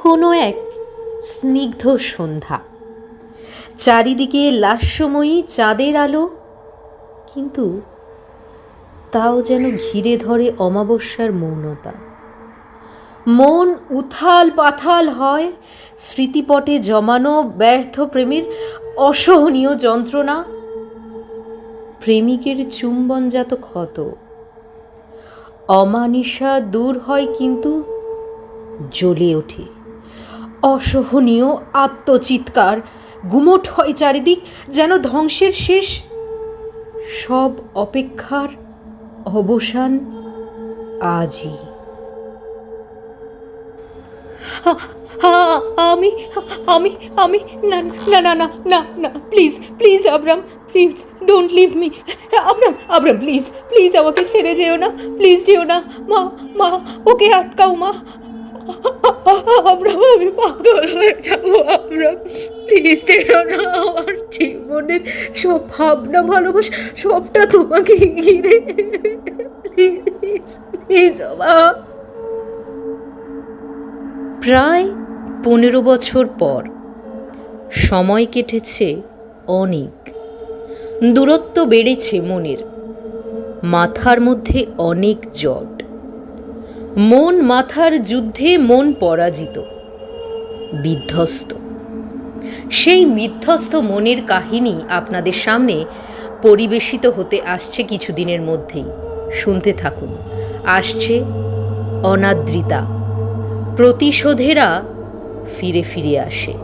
কোনো এক স্নিগ্ধ সন্ধ্যা, চারিদিকে লাস্যময়ী চাঁদের আলো, কিন্তু তাও যেন ঘিরে ধরে অমাবস্যার মৌনতা। মন উথাল পাথাল হয়, স্মৃতিপটে জমানো ব্যর্থ প্রেমের অসহনীয় যন্ত্রণা, প্রেমিকের চুম্বনজাত ক্ষত। অমানিসা দূর হয়, কিন্তু জ্বলে ওঠে অসহনীয় আত্মচিৎকার। গুমোট হয় চারিদিক, যেন ধ্বংসের শেষ, সব অপেক্ষার অবসান আজই। আমি আমি আমি না না না না না না, please please Abram, please don't leave me. Abram Abram, please please আমাকে ছেড়ে যেও না, প্লিজ যেও না। মা মা, ওকে আটকাও মা। আব্রাম, আমি পাগল হয়ে যাবো আব্রাম, প্লিজ যেও না। আমার জীবনের সব ভাবনা ভালোবাসা সবটা তোমাকে ঘিরে, প্লিজ প্লিজ মা। প্রায় 15 বছর পর সময় কেটেছে অনেক, দূরত্ব বেড়েছে মনের, মাথার মধ্যে অনেক জট। মন মাথার যুদ্ধে মন পরাজিত, বিধ্বস্ত। সেই বিধ্বস্ত মনের কাহিনী আপনাদের সামনে পরিবেশিত হতে আসছে কিছুদিনের মধ্যেই। শুনতে থাকুন। আসছে অনাদৃতা, প্রতিশোধেরা ফিরে ফিরে আসে।